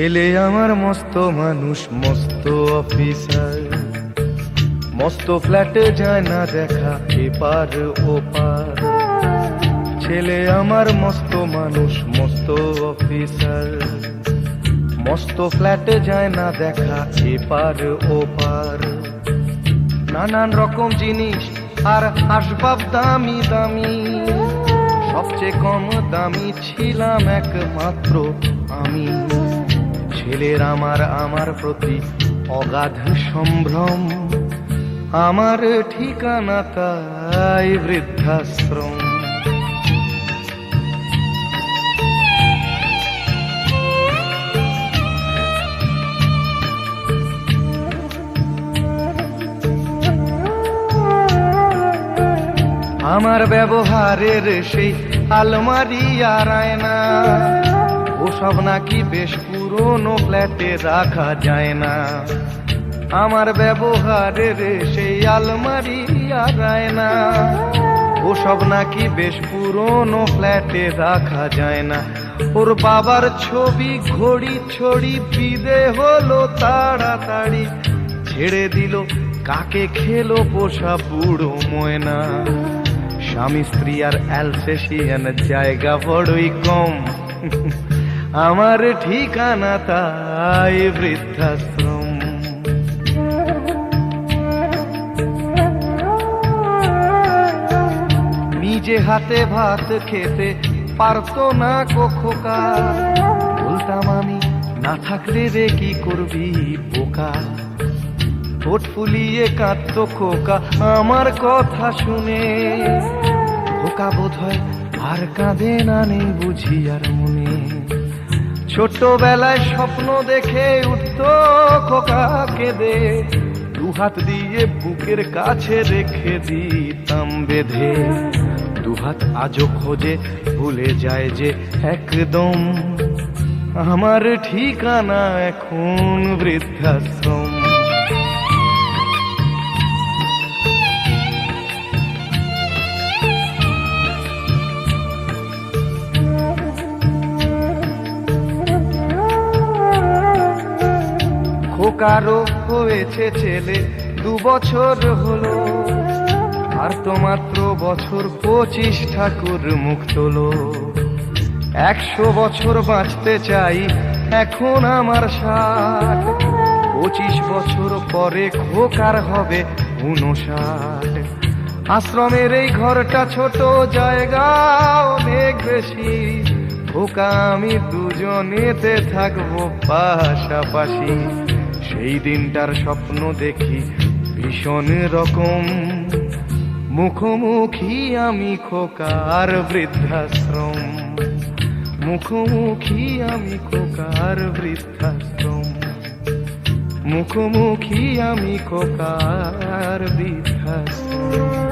ছেলে আমার মস্ত মানুষ, মস্ত অফিসার, মস্ত ফ্ল্যাটে যায় না দেখা এপার ওপার। ছেলে আমার মস্ত মানুষ, মস্ত অফিসার, মস্ত ফ্ল্যাটে যায় না দেখা এপার ওপার। নানান রকম জিনিস আর আসবাব দামি দামি, সবচেয়ে কম দামি ছিলাম একমাত্র আমি। ছেলের আমার প্রতি অগাধ সম্ভ্রম, আমার ঠিকানা তাই বৃদ্ধাশ্রম। আমার ব্যবহারের সেই আলমারি আর আয়না, ওসব নাকি বেশ পুরনো ফ্ল্যাটে রাখা যায় না। আমার ব্যবহারের সেই আলমারি আর আয়না, ওসব নাকি বেশ পুরনো ফ্ল্যাটে রাখা যায় না। ওর বাবার ছবি ঘড়ি ছড়ি বিদে হলো তাড়াতাড়ি, ছেড়ে দিল কাকে খেলো পোষা বুড়ো ময়না। স্বামী স্ত্রী আর অ্যালসেশিয়ান জায়গা বড়ই কম, আমার ঠিকানা তাই বৃদ্ধাশ্রম। নিজে হাতে ভাত খেতে পারতো না খোকা, বলতাম আমি না থাকলে রে কি করবি বোকা। ঠোঁট ফুলিয়ে কাঁদতো খোকা আমার কথা শুনে, খোকা বোধ হয় আর কাঁদে না, নেই বুঝি আর মনে। ছোটবেলায় স্বপ্ন দেখে উঠতো খোকা কেঁদে, দুহাত দিয়ে বুকের কাছে রেখে দিতাম বেঁধে। দুহাত আজও খোঁজে ভুলে যায় যে একদম, আমার ঠিকানা এখন বৃদ্ধাশ্রম। খোকারও হয়েছে ছেলে 2 বছর হলো, আর তো মাত্র বছর 25 ঠাকুর মুখ তোলো। 100 বছর বাঁচতে চাই এখন আমার 60, 25 বছর পরে খোকার হবে 59। আশ্রমের এই ঘরটা ছোট, জায়গা অনেক বেশি, খোকা আমি দুজনেতে থাকবো পাশাপাশি। সেই দিনটার স্বপ্ন দেখি ভীষণ রকম, মুখোমুখি আমি খোকার বৃদ্ধাশ্রম। মুখোমুখি আমি খোকার বৃদ্ধাশ্রম, মুখোমুখি আমি খোকার বৃদ্ধাশ্রম।